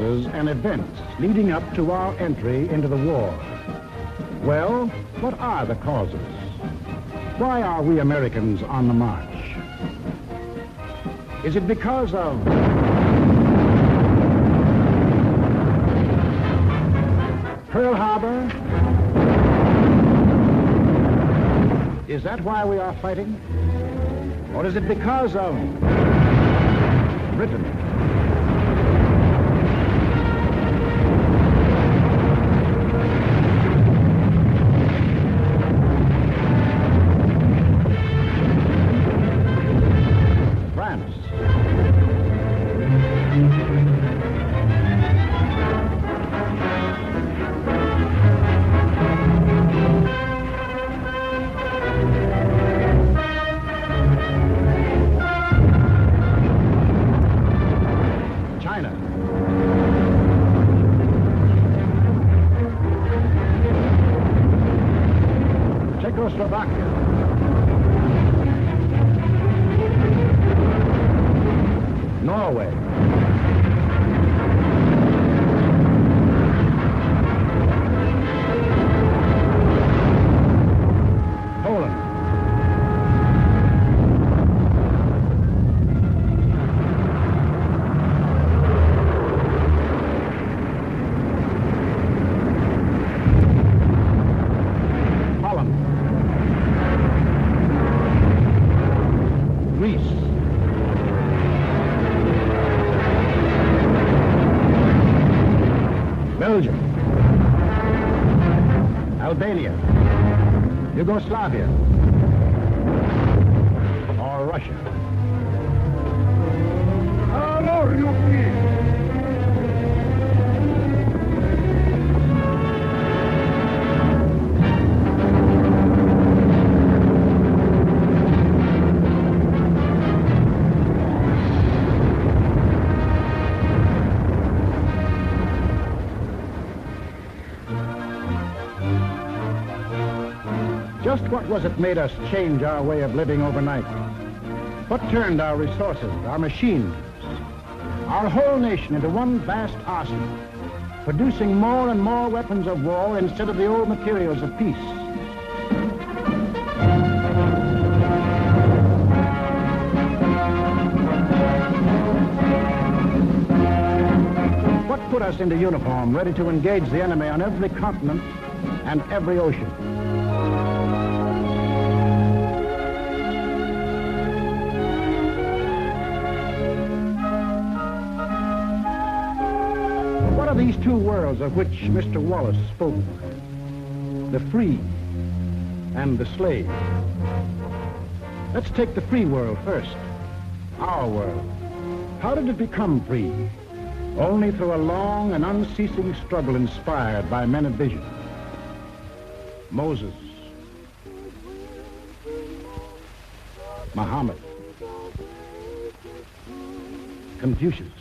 causes and events leading up to our entry into the war. Well, what are the causes? Why are we Americans on the march? Is it because of Pearl Harbor? Is that why we are fighting? Or is it because of Britain? France? China? Czechoslovakia? Norway? Poland? Holland? Greece? Belgium? Albania? Yugoslavia? Or Russia? Just what was it made us change our way of living overnight? What turned our resources, our machines, our whole nation into one vast arsenal, producing more and more weapons of war instead of the old materials of peace? What put us into uniform, ready to engage the enemy on every continent and every ocean? What are these two worlds of which Mr. Wallace spoke? The free and the slave. Let's take the free world first. Our world. How did it become free? Only through a long and unceasing struggle inspired by men of vision. Moses, Muhammad, Confucius,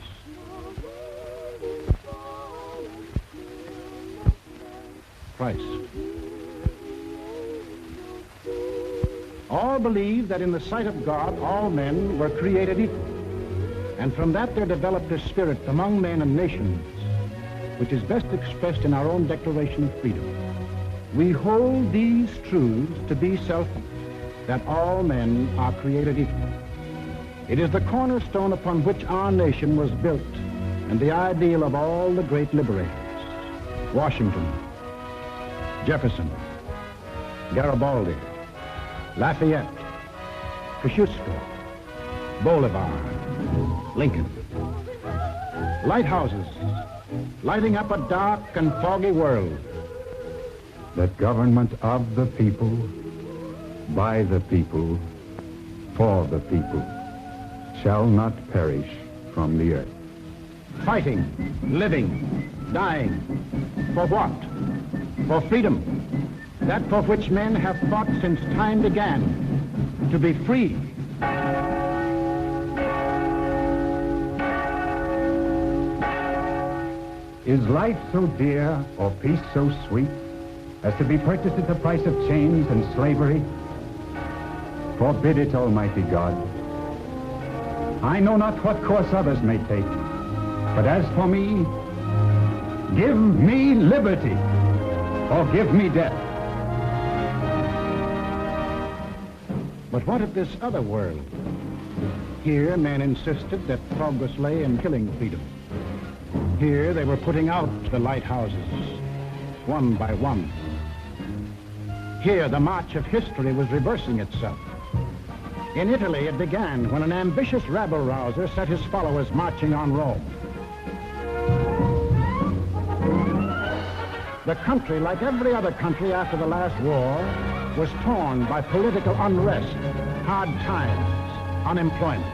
Christ. All believed that in the sight of God, all men were created equal. And from that there developed a spirit among men and nations, which is best expressed in our own Declaration of Freedom. We hold these truths to be self-evident, that all men are created equal. It is the cornerstone upon which our nation was built, and the ideal of all the great liberators. Washington, Jefferson, Garibaldi, Lafayette, Kosciuszko, Bolivar, Lincoln. Lighthouses, lighting up a dark and foggy world. That government of the people, by the people, for the people, shall not perish from the earth. Fighting, living, dying. For what? For freedom. That for which men have fought since time began. To be free. Is life so dear or peace so sweet as to be purchased at the price of chains and slavery? Forbid it, Almighty God. I know not what course others may take, but as for me, Give me liberty, or give me death. But what of this other world? Here, men insisted that progress lay in killing freedom. Here, they were putting out the lighthouses, one by one. Here, the march of history was reversing itself. In Italy, it began when an ambitious rabble-rouser set his followers marching on Rome. The country, like every other country after the last war, was torn by political unrest, hard times, unemployment.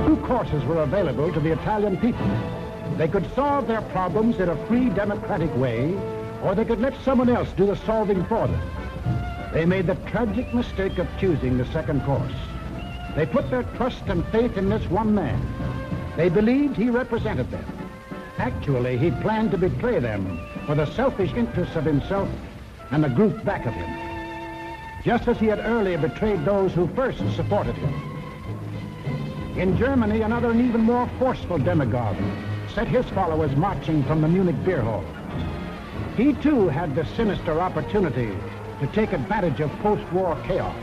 Two courses were available to the Italian people. They could solve their problems in a free, democratic way, or they could let someone else do the solving for them. They made the tragic mistake of choosing the second course. They put their trust and faith in this one man. They believed he represented them. Actually, he planned to betray them for the selfish interests of himself and the group back of him, just as he had earlier betrayed those who first supported him. In Germany, another and even more forceful demagogue set his followers marching from the Munich beer hall. He too had the sinister opportunity to take advantage of post-war chaos.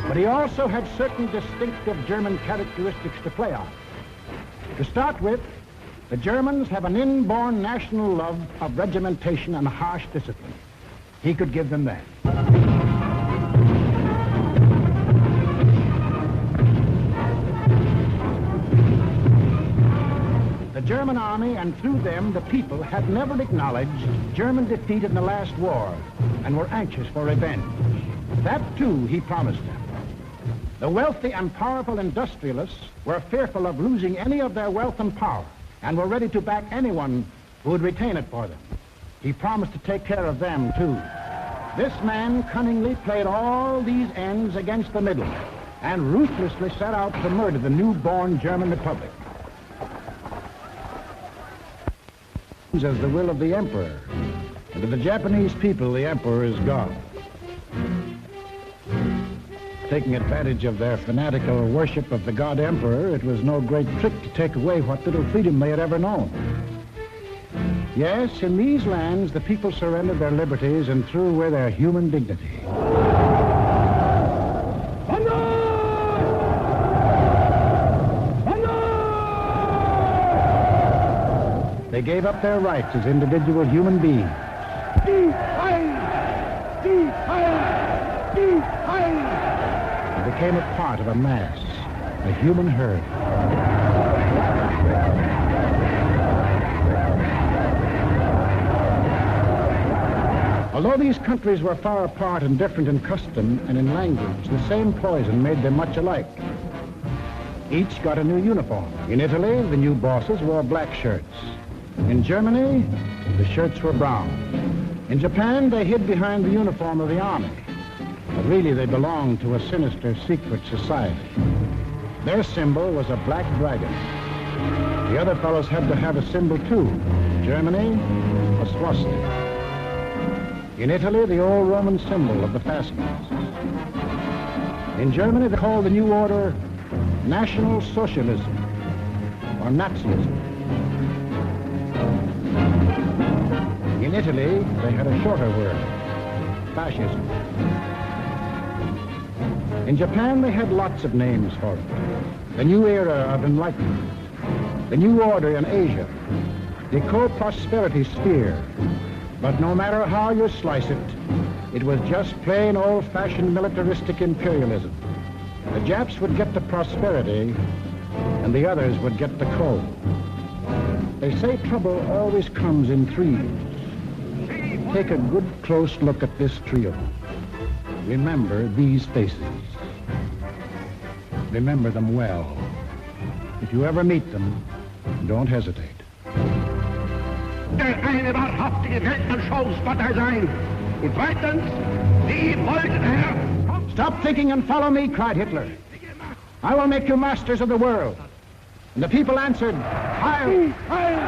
But he also had certain distinctive German characteristics to play on. To start with, the Germans have an inborn national love of regimentation and harsh discipline. He could give them that. The German army, and through them the people, had never acknowledged German defeat in the last war and were anxious for revenge. That too he promised them. The wealthy and powerful industrialists were fearful of losing any of their wealth and power and were ready to back anyone who would retain it for them. He promised to take care of them too. This man cunningly played all these ends against the middle and ruthlessly set out to murder the newborn German Republic. As the will of the emperor, and to the Japanese people, the emperor is God. Taking advantage of their fanatical worship of the god emperor, it was no great trick to take away what little freedom they had ever known. Yes, in these lands, the people surrendered their liberties and threw away their human dignity. They gave up their rights as individual human beings. They became a part of a mass, a human herd. Although these countries were far apart and different in custom and in language, the same poison made them much alike. Each got a new uniform. In Italy, the new bosses wore black shirts. In Germany, the shirts were brown. In Japan, they hid behind the uniform of the army. But really, they belonged to a sinister, secret society. Their symbol was a black dragon. The other fellows had to have a symbol, too. Germany, a swastika. In Italy, the old Roman symbol of the fascists. In Germany, they called the new order National Socialism, or Nazism. In Italy, they had a shorter word, fascism. In Japan, they had lots of names for it. The new era of enlightenment, the new order in Asia, the co-prosperity sphere. But no matter how you slice it, it was just plain old-fashioned militaristic imperialism. The Japs would get the prosperity, and the others would get the coal. They say trouble always comes in threes. Take a good close look at this trio. Remember these faces. Remember them well. If you ever meet them, don't hesitate. Eine wahrhaftige Weltanschauungspartei sein. Und zweitens, Sie wollten, Herr... Stop thinking and follow me, cried Hitler. I will make you masters of the world. And the people answered, Heil! Heil!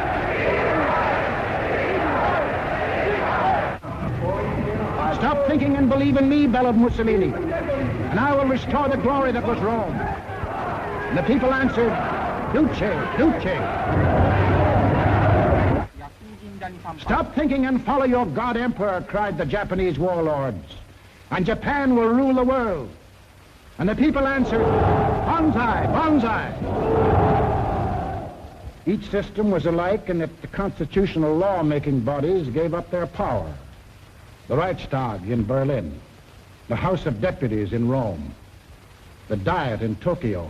Stop thinking and believe in me, bellowed Mussolini, and I will restore the glory that was Rome. And the people answered, Duce, Duce. Stop thinking and follow your God Emperor, cried the Japanese warlords, and Japan will rule the world. And the people answered, Banzai, Banzai. Each system was alike in that the constitutional law-making bodies gave up their power. The Reichstag in Berlin, the House of Deputies in Rome, the Diet in Tokyo.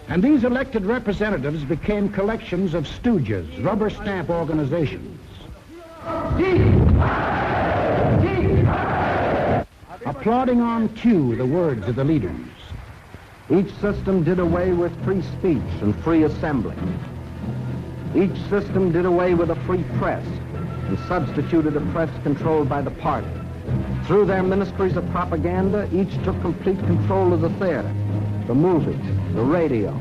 And these elected representatives became collections of stooges, rubber stamp organizations. Applauding on cue the words of the leaders. Each system did away with free speech and free assembly. Each system did away with a free press and substituted a press controlled by the party. Through their ministries of propaganda, each took complete control of the theater, the movies, the radio.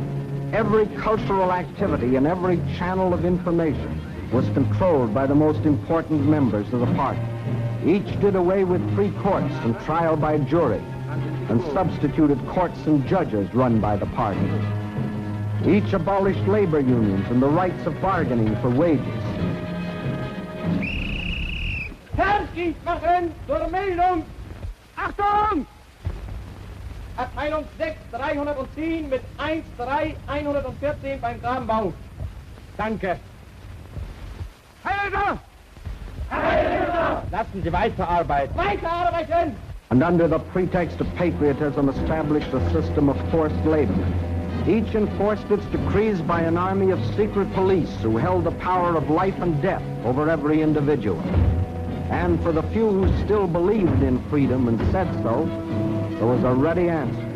Every cultural activity and every channel of information was controlled by the most important members of the party. Each did away with free courts and trial by jury, and substituted courts and judges run by the party. Each abolished labor unions and the rights of bargaining for wages. Fertig machen zur Meldung! Achtung! Abteilung 6, 310 mit 1-3-114 beim Grabenbau. Danke. Heiler! Heiler! Lassen Sie weiterarbeiten. Weiterarbeiten! And under the pretext of patriotism established a system of forced labor. Each enforced its decrees by an army of secret police who held the power of life and death over every individual. And for the few who still believed in freedom and said so, there was a ready answer.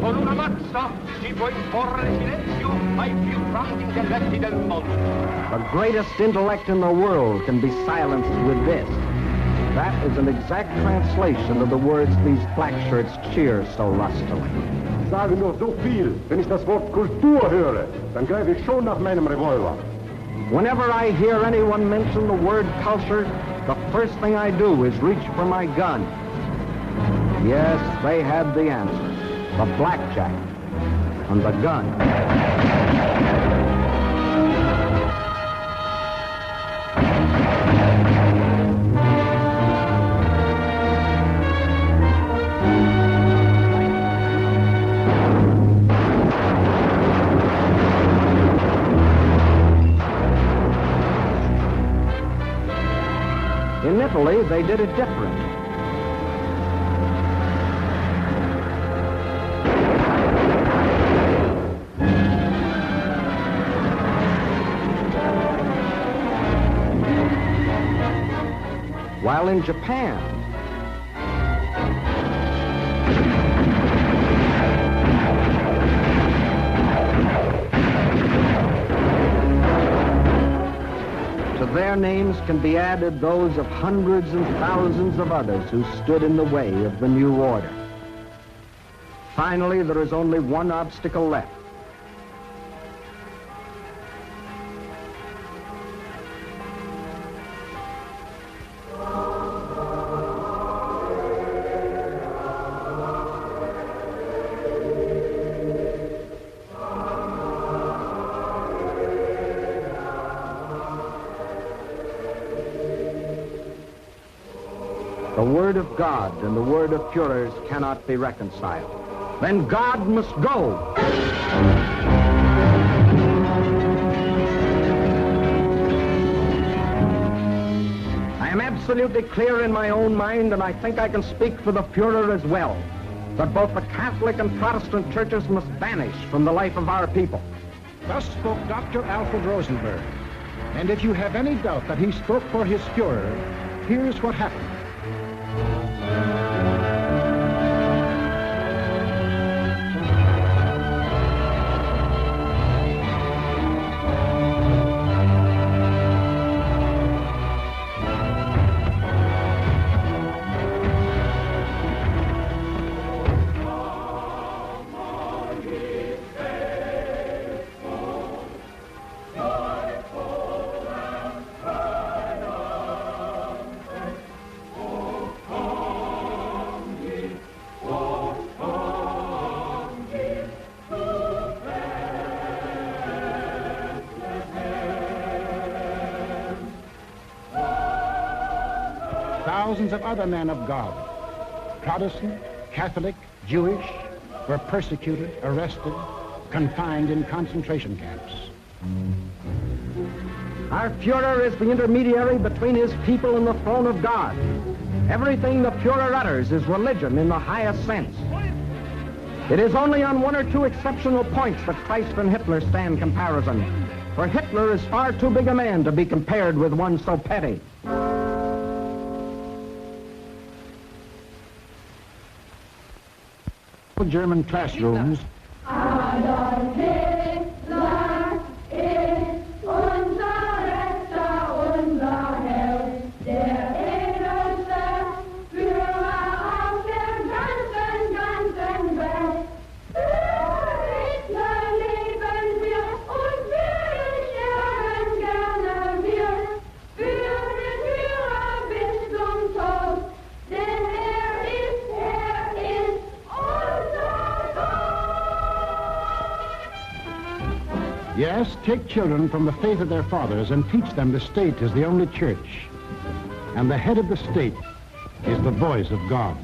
Con una mazza si può imporre silenzio ai più grandi intelletti del mondo. The greatest intellect in the world can be silenced with this. That is an exact translation of the words these black shirts cheer so lustily. Ich sage nur so viel, wenn ich das Wort Kultur höre, dann greife ich schon nach meinem Revolver. Whenever I hear anyone mention the word culture, the first thing I do is reach for my gun. Yes, they had the answer. The blackjack and the gun. In Italy, they did it different. While in Japan, to their names can be added those of hundreds and thousands of others who stood in the way of the new order. Finally, there is only one obstacle left. The word of God and the word of Führers cannot be reconciled. Then God must go. I am absolutely clear in my own mind, and I think I can speak for the Führer as well, that both the Catholic and Protestant churches must vanish from the life of our people. Thus spoke Dr. Alfred Rosenberg. And if you have any doubt that he spoke for his Führer, here's what happened. thousands of other men of God, Protestant, Catholic, Jewish, were persecuted, arrested, confined in concentration camps. Our Führer is the intermediary between his people and the throne of God. Everything the Führer utters is religion in the highest sense. It is only on one or two exceptional points that Christ and Hitler stand comparison, for Hitler is far too big a man to be compared with one so petty. German classrooms. Adolf Hitler ist unser Retter, unser Held, der edelste Führer auf der ganzen Welt. Für Hitler leben wir und wir sterben gerne wir. Für den Führer bis zum Tod, denn er ist unser Gott. Yes, take children from the faith of their fathers and teach them the state is the only church. And the head of the state is the voice of God.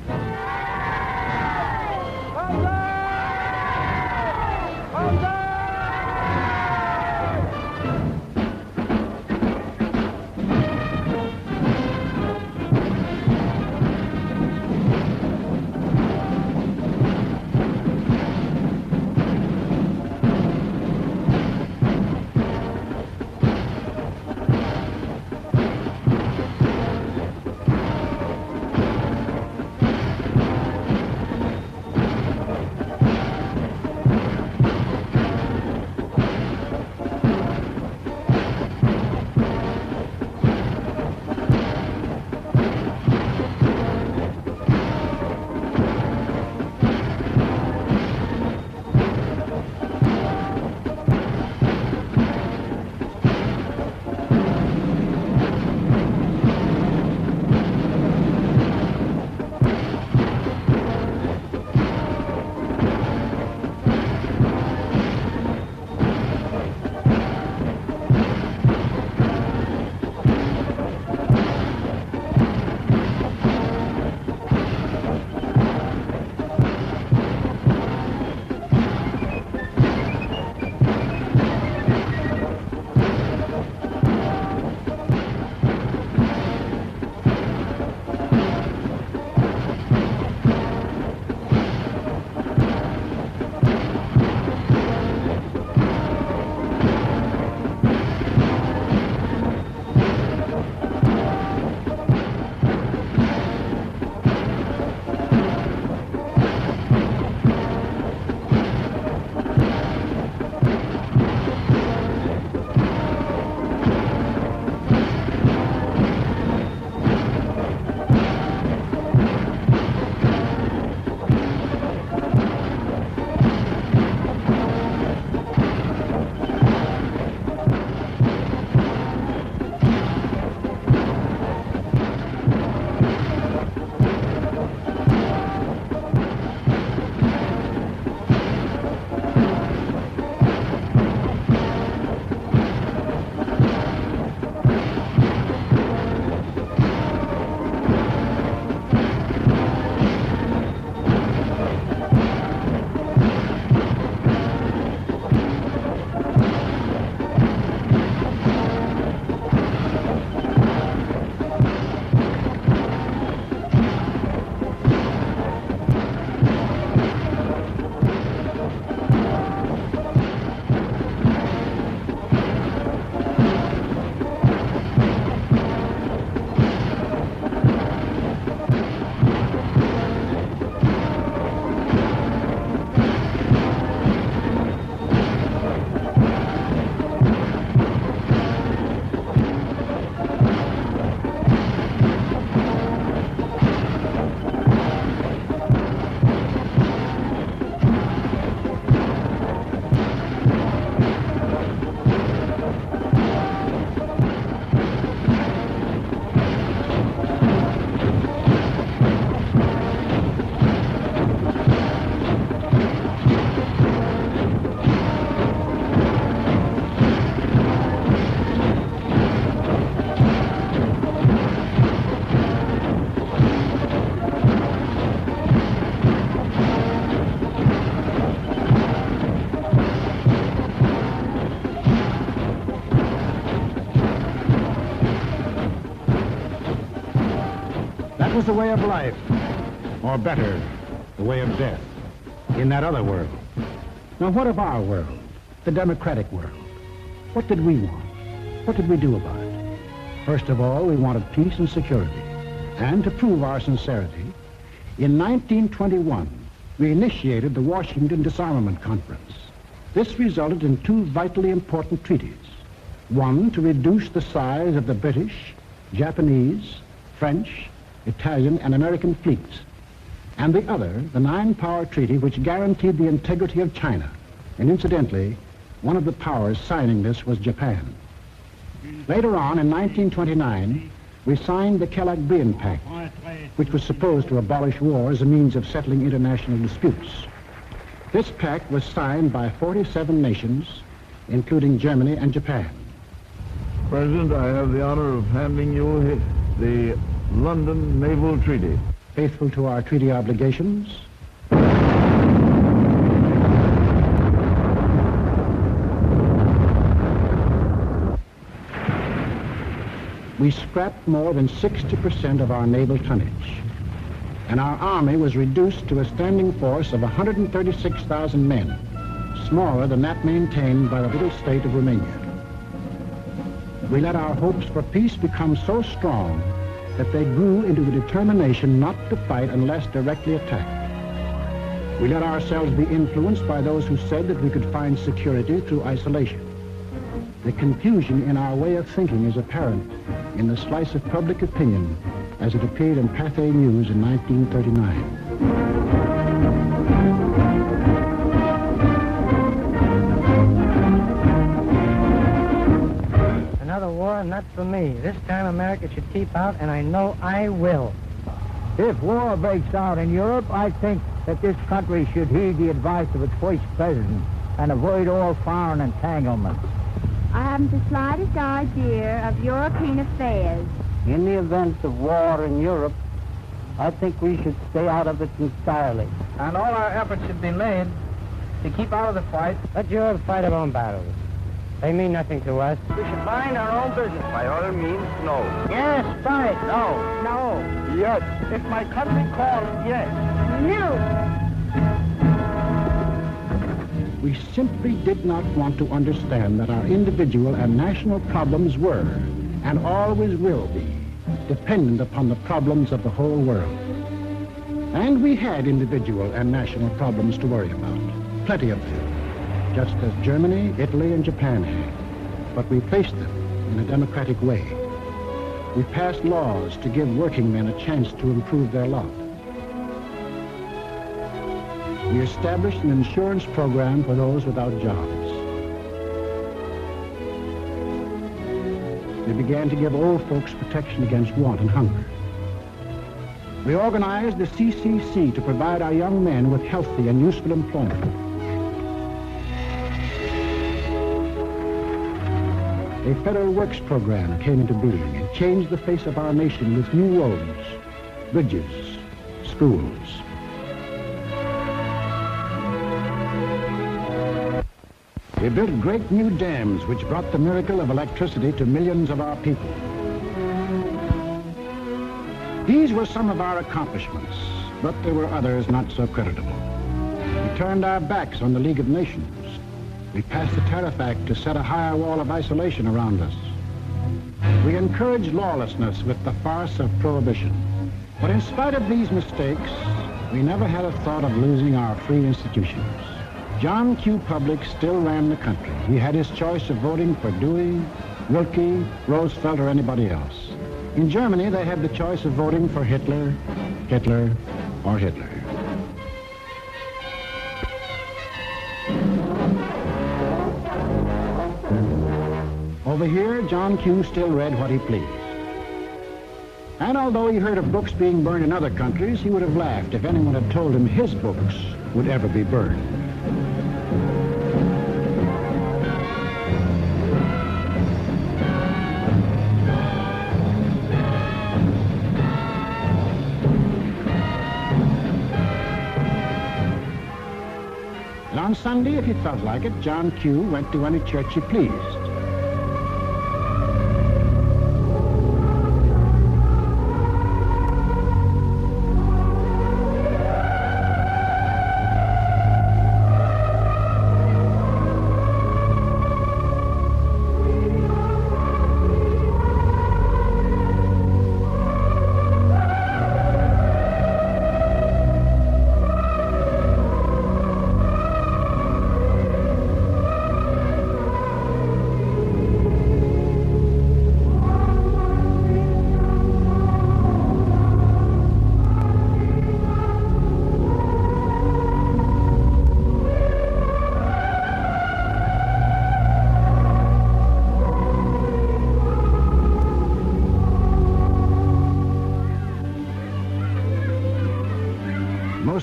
That was the way of life, or better, the way of death, in that other world. Now, what of our world, the democratic world? What did we want? What did we do about it? First of all, we wanted peace and security. And to prove our sincerity, in 1921, we initiated the Washington Disarmament Conference. This resulted in two vitally important treaties. One, to reduce the size of the British, Japanese, French, Italian, and American fleets. And the other, the Nine-Power Treaty, which guaranteed the integrity of China. And incidentally, one of the powers signing this was Japan. Later on, in 1929, we signed the Kellogg-Briand Pact, which was supposed to abolish war as a means of settling international disputes. This pact was signed by 47 nations, including Germany and Japan. President, I have the honor of handing you the London Naval Treaty. Faithful to our treaty obligations, we scrapped more than 60% of our naval tonnage, and our army was reduced to a standing force of 136,000 men, smaller than that maintained by the little state of Romania. We let our hopes for peace become so strong that they grew into the determination not to fight unless directly attacked. We let ourselves be influenced by those who said that we could find security through isolation. The confusion in our way of thinking is apparent in the slice of public opinion as it appeared in Pathé News in 1939. Another war, and not for me. This time America should keep out, and I know I will. If war breaks out in Europe, I think that this country should heed the advice of its first president and avoid all foreign entanglements. I haven't the slightest idea of European affairs. In the event of war in Europe, I think we should stay out of it entirely. And all our efforts should be made to keep out of the fight. Let Europe fight her own battles. They mean nothing to us. We should mind our own business. By all means, no. Yes, fight. No. No. Yes. If my country calls, yes. No. We simply did not want to understand that our individual and national problems were, and always will be, dependent upon the problems of the whole world. And we had individual and national problems to worry about, plenty of them, just as Germany, Italy, and Japan had. But we faced them in a democratic way. We passed laws to give working men a chance to improve their lot. We established an insurance program for those without jobs. We began to give old folks protection against want and hunger. We organized the CCC to provide our young men with healthy and useful employment. A federal works program came into being and changed the face of our nation with new roads, bridges, schools. We built great new dams which brought the miracle of electricity to millions of our people. These were some of our accomplishments, but there were others not so creditable. We turned our backs on the League of Nations. We passed the Tariff Act to set a higher wall of isolation around us. We encouraged lawlessness with the farce of prohibition. But in spite of these mistakes, we never had a thought of losing our free institutions. John Q. Public still ran the country. He had his choice of voting for Dewey, Wilkie, Roosevelt, or anybody else. In Germany, they had the choice of voting for Hitler, Hitler, or Hitler. Over here, John Q. still read what he pleased. And although he heard of books being burned in other countries, he would have laughed if anyone had told him his books would ever be burned. And on Sunday, if he felt like it, John Q. went to any church he pleased.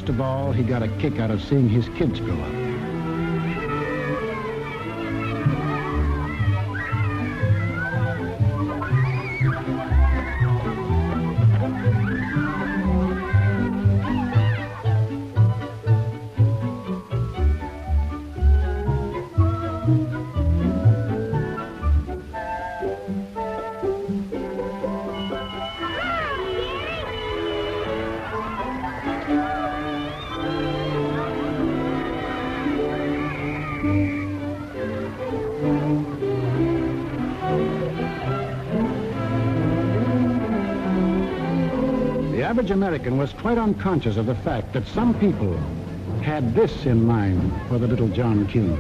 most of all, he got a kick out of seeing his kids grow up. The average American was quite unconscious of the fact that some people had this in mind for the little John Q.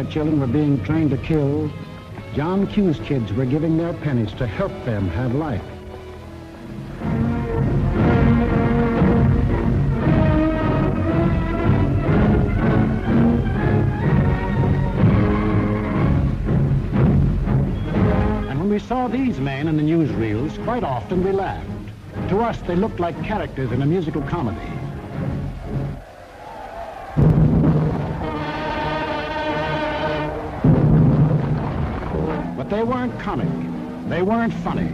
Children were being trained to kill, John Q's kids were giving their pennies to help them have life. And when we saw these men in the newsreels, quite often we laughed. To us, they looked like characters in a musical comedy. They weren't comic. They weren't funny.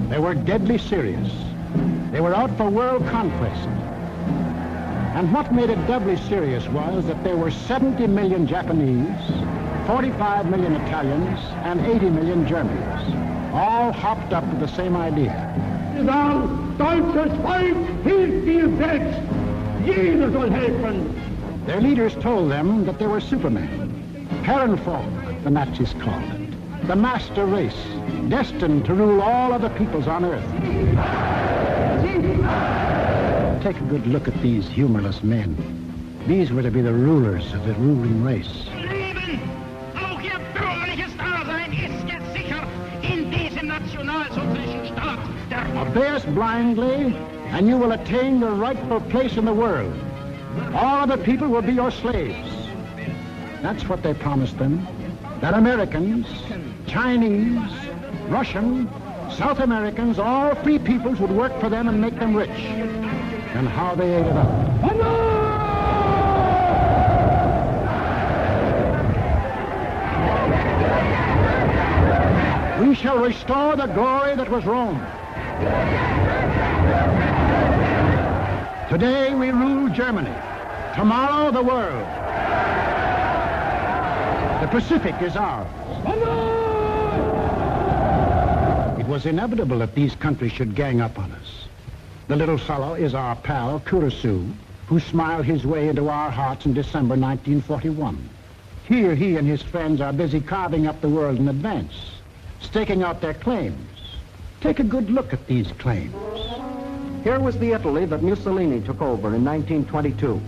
They were deadly serious. They were out for world conquest. And what made it doubly serious was that there were 70 million Japanese, 45 million Italians, and 80 million Germans, all hopped up with the same idea. Deutsches Volk hilft dir selbst. Jeder soll helfen. Their leaders told them that they were supermen, Herrenvolk, the Nazis called it. The master race, destined to rule all other peoples on Earth. Take a good look at these humorless men. These were to be the rulers of the ruling race. Leben, auch ihr bürgerliches Dasein ist jetzt sicher in diesem nationalsozialistischen Staat. Obey us blindly, and you will attain your rightful place in the world. All other people will be your slaves. That's what they promised them. That Americans, Chinese, Russian, South Americans, all free peoples would work for them and make them rich. And how they ate it up. We shall restore the glory that was Rome. Today we rule Germany. Tomorrow the world. The Pacific is ours. It was inevitable that these countries should gang up on us. The little fellow is our pal, Kurosu, who smiled his way into our hearts in December 1941. Here he and his friends are busy carving up the world in advance, staking out their claims. Take a good look at these claims. Here was the Italy that Mussolini took over in 1922.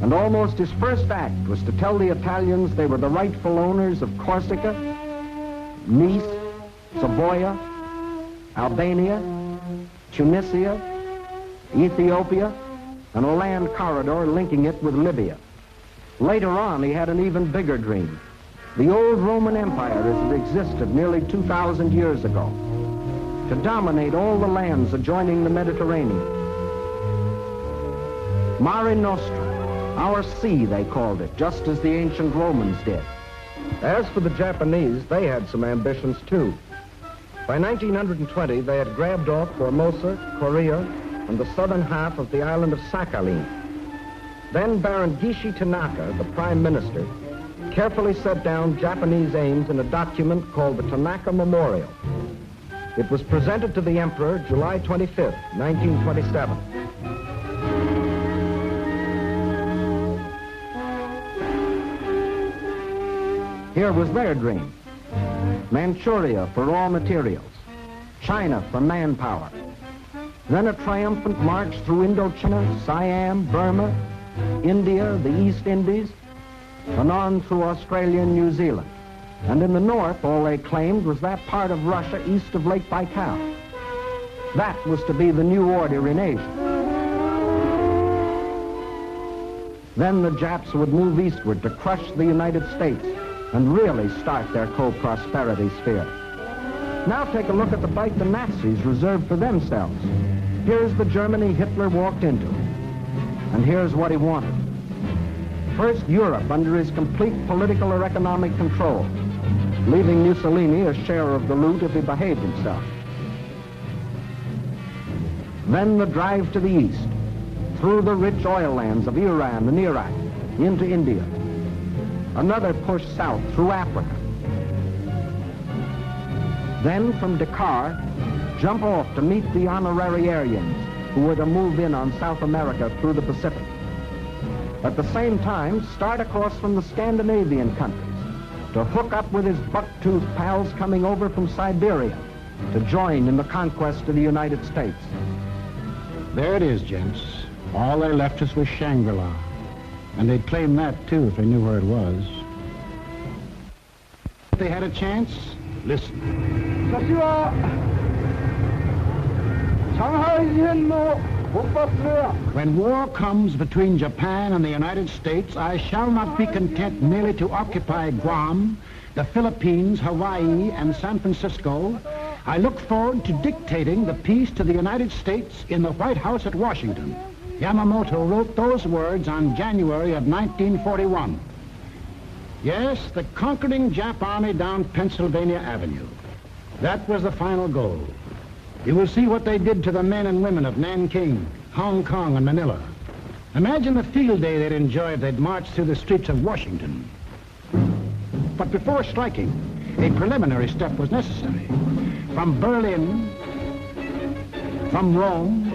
And almost his first act was to tell the Italians they were the rightful owners of Corsica, Nice, Savoia, Albania, Tunisia, Ethiopia, and a land corridor linking it with Libya. Later on, he had an even bigger dream. The old Roman Empire as it existed nearly 2,000 years ago, to dominate all the lands adjoining the Mediterranean. Mare Nostrum. Our sea, they called it, just as the ancient Romans did. As for the Japanese, they had some ambitions too. By 1920, they had grabbed off Formosa, Korea, and the southern half of the island of Sakhalin. Then Baron Gishi Tanaka, the prime minister, carefully set down Japanese aims in a document called the Tanaka Memorial. It was presented to the emperor July 25th, 1927. Here was their dream. Manchuria for raw materials, China for manpower, Then a triumphant march through Indochina, Siam, Burma, India, the East Indies, and on through Australia and New Zealand. And in the north, all they claimed was that part of Russia east of Lake Baikal. That was to be the new order in Asia. Then the Japs would move eastward to crush the United States and really start their co-prosperity sphere. Now take a look at the bite the Nazis reserved for themselves. Here's the Germany Hitler walked into. And here's what he wanted. First, Europe under his complete political or economic control, leaving Mussolini a share of the loot if he behaved himself. Then the drive to the east, through the rich oil lands of Iran and Iraq, into India. Another push south through Africa. Then from Dakar, jump off to meet the honorary Aryans who were to move in on South America through the Pacific. At the same time, start across from the Scandinavian countries to hook up with his buck-toothed pals coming over from Siberia to join in the conquest of the United States. There it is, gents. All they left us was Shangri-La. And they'd claim that, too, if they knew where it was. If they had a chance, listen. When war comes between Japan and the United States, I shall not be content merely to occupy Guam, the Philippines, Hawaii, and San Francisco. I look forward to dictating the peace to the United States in the White House at Washington. Yamamoto wrote those words on January of 1941. Yes, the conquering Jap army down Pennsylvania Avenue. That was the final goal. You will see what they did to the men and women of Nanking, Hong Kong, and Manila. Imagine the field day they'd enjoy if they'd marched through the streets of Washington. But before striking, a preliminary step was necessary. From Berlin, from Rome,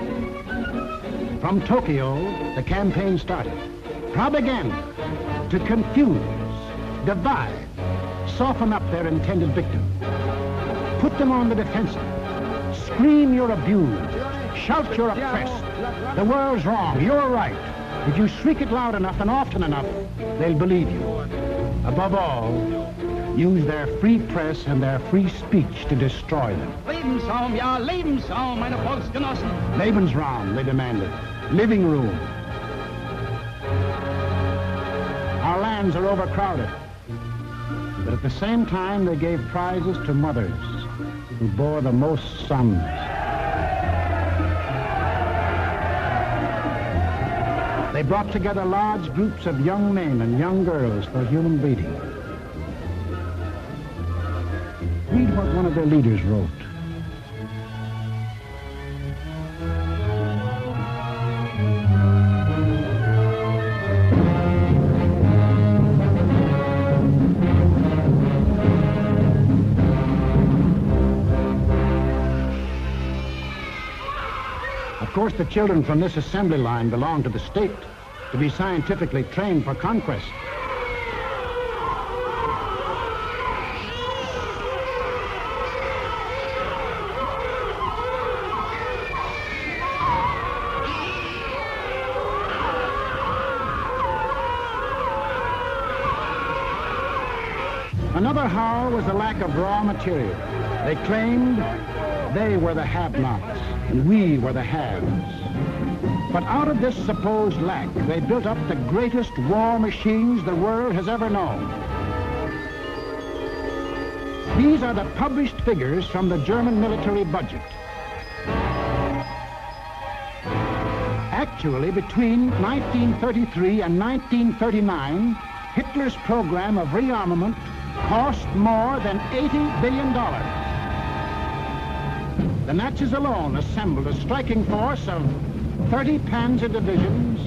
from Tokyo, the campaign started. Propaganda to confuse, divide, soften up their intended victim. Put them on the defensive. Scream you're abused. Shout you're oppressed. The world's wrong. You're right. If you shriek it loud enough and often enough, they'll believe you. Above all, use their free press and their free speech to destroy them. Lebensraum, ja, Lebensraum, meine Volksgenossen. Lebensraum, they demanded. Living room. Our lands are overcrowded. But at the same time, they gave prizes to mothers who bore the most sons. They brought together large groups of young men and young girls for human breeding. Read what one of their leaders wrote. Of course, the children from this assembly line belong to the state to be scientifically trained for conquest. Another howl was the lack of raw material. They claimed they were the have-nots and we were the haves. But out of this supposed lack, they built up the greatest war machines the world has ever known. These are the published figures from the German military budget. Actually, between 1933 and 1939, Hitler's program of rearmament cost more than $80 billion. The Nazis alone assembled a striking force of 30 panzer divisions,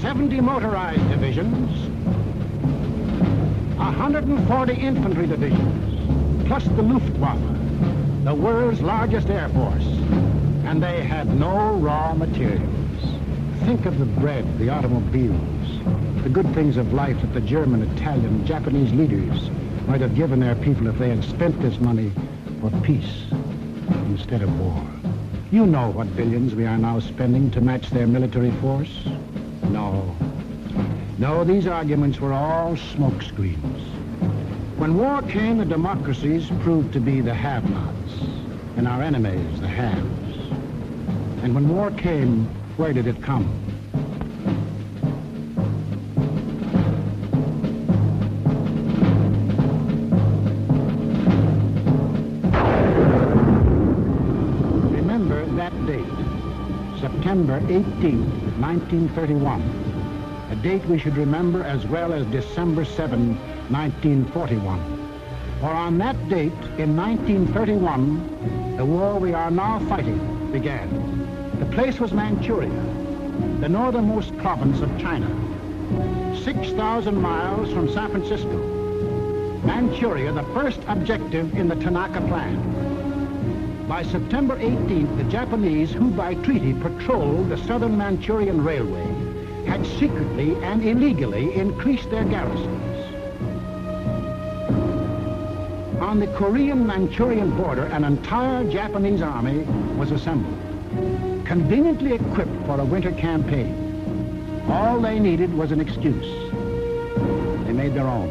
70 motorized divisions, 140 infantry divisions, plus the Luftwaffe, the world's largest air force. And they had no raw materials. Think of the bread, the automobiles, the good things of life that the German, Italian, Japanese leaders might have given their people if they had spent this money for peace instead of war. You know what billions we are now spending to match their military force? No. No, these arguments were all smoke screens. When war came, the democracies proved to be the have-nots, and our enemies the haves. And when war came, where did it come? Remember that date, September 18th, 1931, a date we should remember as well as December 7, 1941. For on that date, in 1931, the war we are now fighting began. The place was Manchuria, the northernmost province of China, 6,000 miles from San Francisco. Manchuria, the first objective in the Tanaka Plan. By September 18th, the Japanese, who by treaty patrolled the southern Manchurian Railway, had secretly and illegally increased their garrisons. On the Korean-Manchurian border, an entire Japanese army was assembled, conveniently equipped for a winter campaign. All they needed was an excuse. They made their own.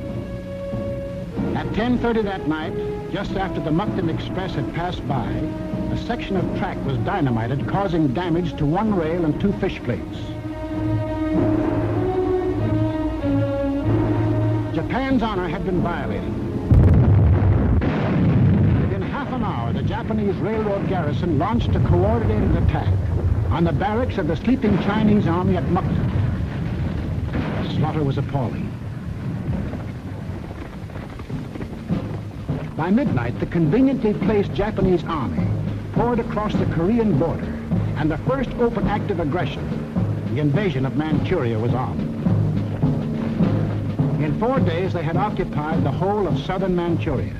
At 10:30 that night, just after the Mukden Express had passed by, a section of track was dynamited, causing damage to one rail and 2 fish plates. Japan's honor had been violated. Within half an hour, the Japanese railroad garrison launched a coordinated attack on the barracks of the sleeping Chinese army at Mukden. The slaughter was appalling. By midnight, the conveniently placed Japanese army poured across the Korean border, and the first open act of aggression, the invasion of Manchuria, was on. In 4 days, they had occupied the whole of southern Manchuria,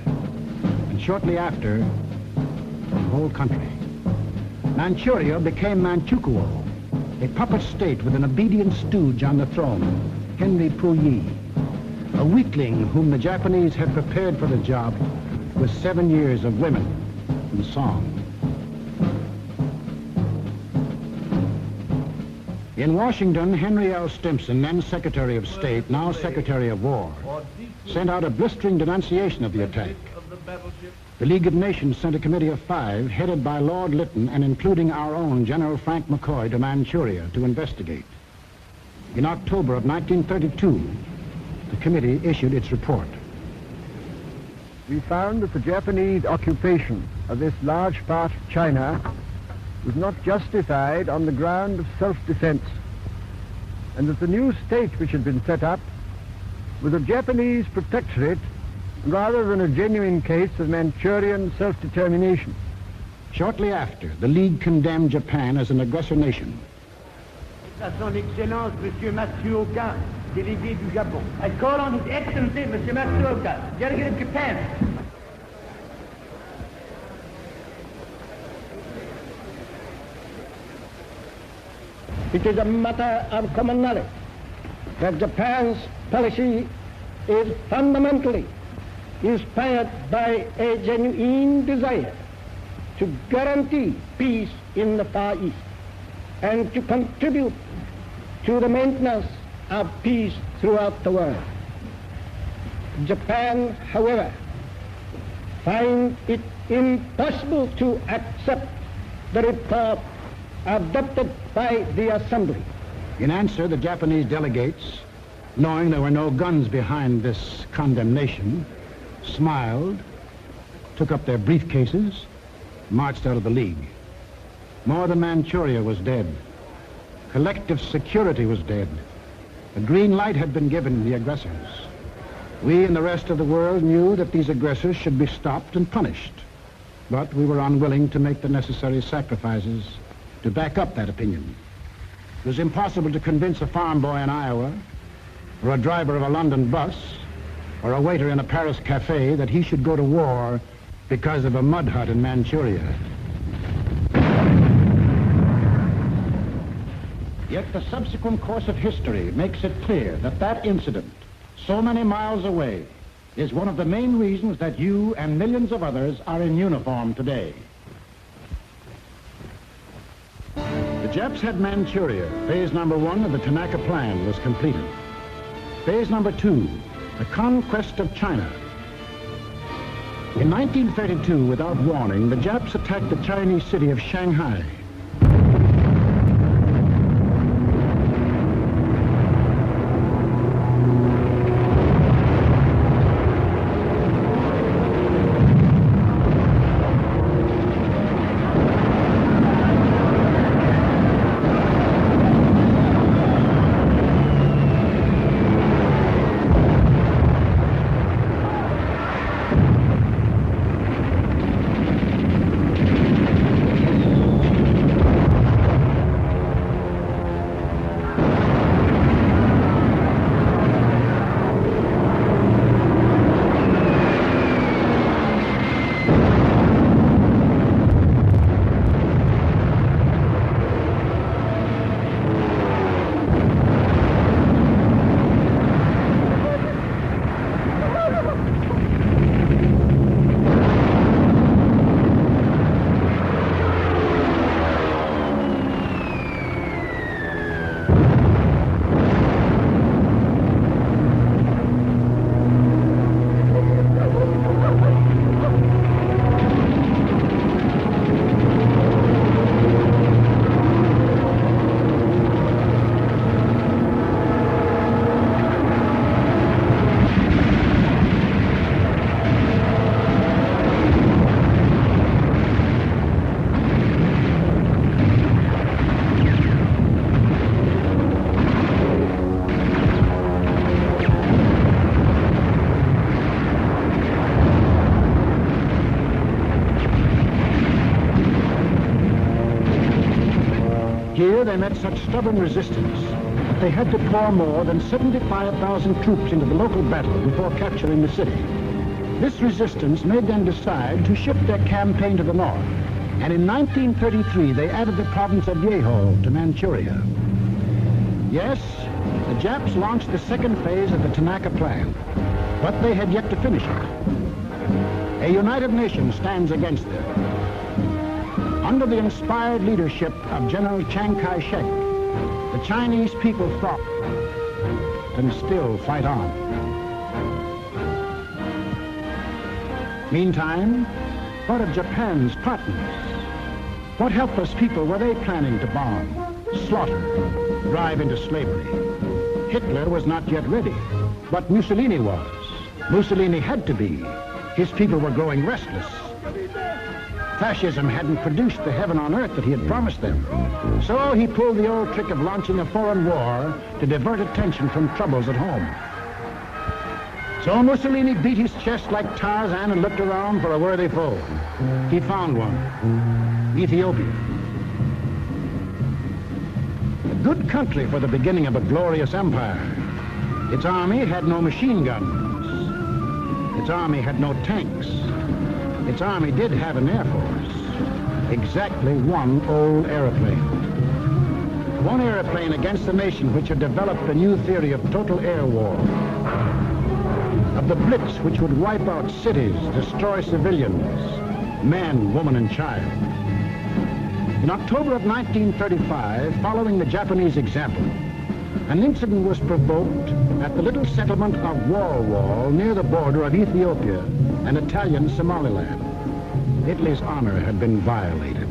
and shortly after, the whole country. Manchuria became Manchukuo, a puppet state with an obedient stooge on the throne, Henry Puyi, a weakling whom the Japanese had prepared for the job with 7 years of women and song. In Washington, Henry L. Stimson, then Secretary of State, now Secretary of War, sent out a blistering denunciation of the attack. The League of Nations sent a committee of 5, headed by Lord Lytton and including our own General Frank McCoy, to Manchuria to investigate. In October of 1932, the committee issued its report. We found that the Japanese occupation of this large part of China was not justified on the ground of self-defense, and that the new state which had been set up was a Japanese protectorate rather than a genuine case of Manchurian self-determination. Shortly after, the League condemned Japan as an aggressor nation. À son Excellence, Monsieur Matsuoka, délégué du Japon. I call on His Excellency, Monsieur Matsuoka, delegate of Japan. It is a matter of common knowledge that Japan's policy is fundamentally inspired by a genuine desire to guarantee peace in the Far East and to contribute to the maintenance of peace throughout the world. Japan, however, finds it impossible to accept the report adopted by the Assembly. In answer, the Japanese delegates, knowing there were no guns behind this condemnation, smiled, took up their briefcases, marched out of the League. More than Manchuria was dead. Collective security was dead. The green light had been given the aggressors. We and the rest of the world knew that these aggressors should be stopped and punished. But we were unwilling to make the necessary sacrifices to back up that opinion. It was impossible to convince a farm boy in Iowa, or a driver of a London bus, or a waiter in a Paris cafe that he should go to war because of a mud hut in Manchuria. Yet the subsequent course of history makes it clear that that incident, so many miles away, is one of the main reasons that you and millions of others are in uniform today. Japs had Manchuria. Phase number 1 of the Tanaka Plan was completed. Phase number 2, the conquest of China. In 1932, without warning, the Japs attacked the Chinese city of Shanghai. Here they met such stubborn resistance that they had to pour more than 75,000 troops into the local battle before capturing the city. This resistance made them decide to shift their campaign to the north, and in 1933 they added the province of Yehol to Manchuria. Yes, the Japs launched the second phase of the Tanaka Plan, but they had yet to finish it. A united nation stands against them. Under the inspired leadership of General Chiang Kai-shek, the Chinese people fought and still fight on. Meantime, what of Japan's partners? What helpless people were they planning to bomb, slaughter, drive into slavery? Hitler was not yet ready, but Mussolini was. Mussolini had to be. His people were growing restless. Fascism hadn't produced the heaven on earth that he had promised them. So he pulled the old trick of launching a foreign war to divert attention from troubles at home. So Mussolini beat his chest like Tarzan and looked around for a worthy foe. He found one, Ethiopia. A good country for the beginning of a glorious empire. Its army had no machine guns. Its army had no tanks. Its army did have an air force. Exactly one old airplane. One airplane against a nation which had developed a new theory of total air war. Of the blitz which would wipe out cities, destroy civilians, men, woman, and child. In October of 1935, following the Japanese example, an incident was provoked at the little settlement of Wall near the border of Ethiopia and Italian Somaliland. Italy's honor had been violated.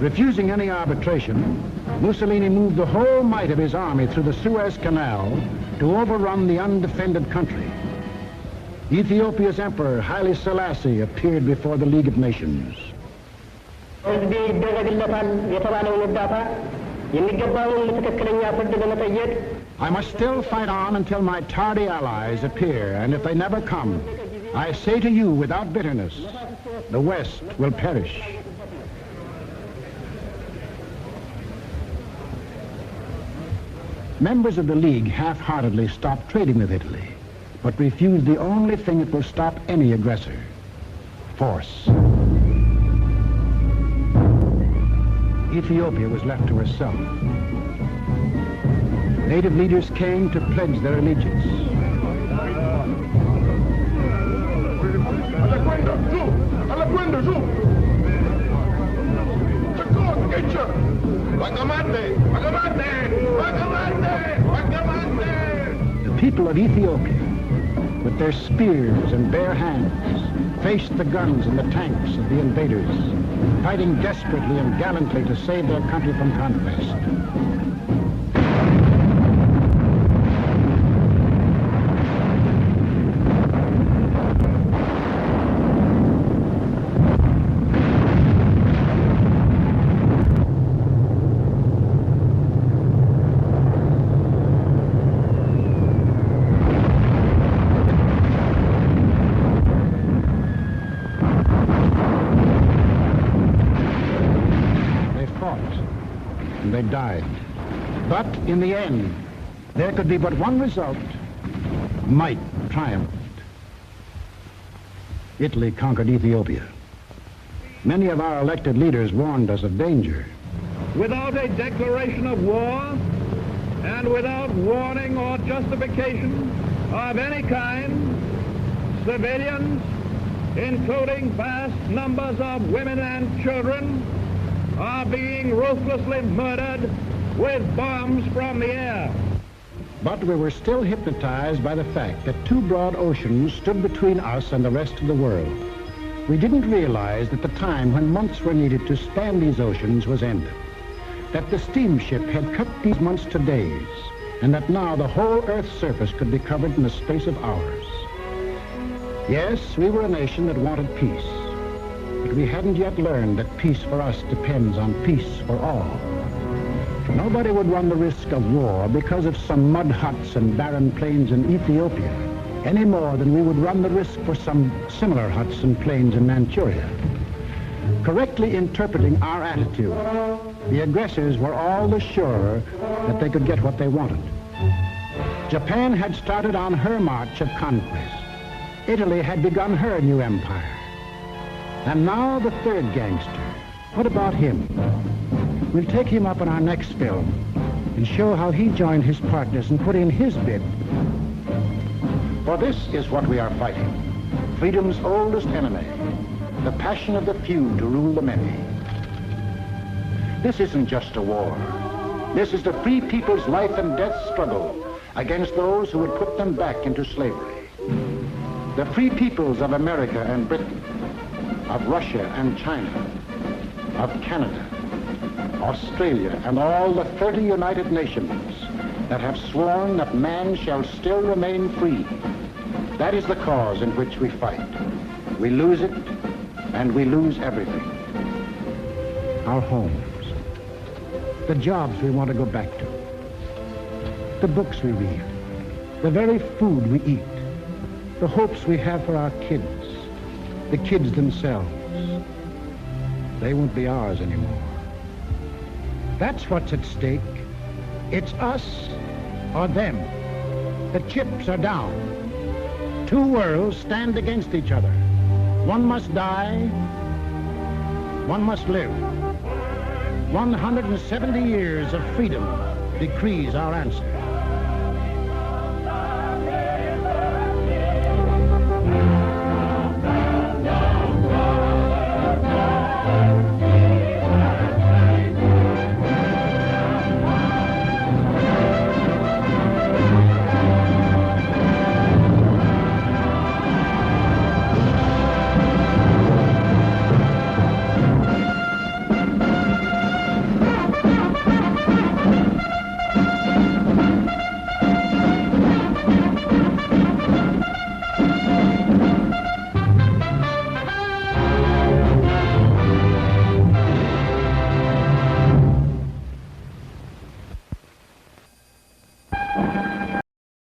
Refusing any arbitration, Mussolini moved the whole might of his army through the Suez Canal to overrun the undefended country. Ethiopia's emperor, Haile Selassie, appeared before the League of Nations. I must still fight on until my tardy allies appear, and if they never come, I say to you without bitterness, the West will perish. Members of the League half-heartedly stopped trading with Italy, but refused the only thing that will stop any aggressor, force. Ethiopia was left to herself. Native leaders came to pledge their allegiance. The people of Ethiopia, with their spears and bare hands, faced the guns and the tanks of the invaders, fighting desperately and gallantly to save their country from conquest. They died. But in the end, there could be but one result. Might triumphed. Italy conquered Ethiopia. Many of our elected leaders warned us of danger. Without a declaration of war and without warning or justification of any kind, civilians, including vast numbers of women and children, are being ruthlessly murdered with bombs from the air. But we were still hypnotized by the fact that two broad oceans stood between us and the rest of the world. We didn't realize that the time when months were needed to span these oceans was ended, that the steamship had cut these months to days, and that now the whole Earth's surface could be covered in the space of hours. Yes, we were a nation that wanted peace. But we hadn't yet learned that peace for us depends on peace for all. Nobody would run the risk of war because of some mud huts and barren plains in Ethiopia, any more than we would run the risk for some similar huts and plains in Manchuria. Correctly interpreting our attitude, the aggressors were all the surer that they could get what they wanted. Japan had started on her march of conquest. Italy had begun her new empire. And now the third gangster. What about him? We'll take him up in our next film and show how he joined his partners and put in his bid. For this is what we are fighting. Freedom's oldest enemy. The passion of the few to rule the many. This isn't just a war. This is the free people's life and death struggle against those who would put them back into slavery. The free peoples of America and Britain, of Russia and China, of Canada, Australia, and all the 30 United Nations that have sworn that man shall still remain free. That is the cause in which we fight. We lose it, and we lose everything. Our homes, the jobs we want to go back to, the books we read, the very food we eat, the hopes we have for our kids, the kids themselves. They won't be ours anymore. That's what's at stake. It's us or them. The chips are down. Two worlds stand against each other. One must die, one must live. 170 years of freedom decrees our answer.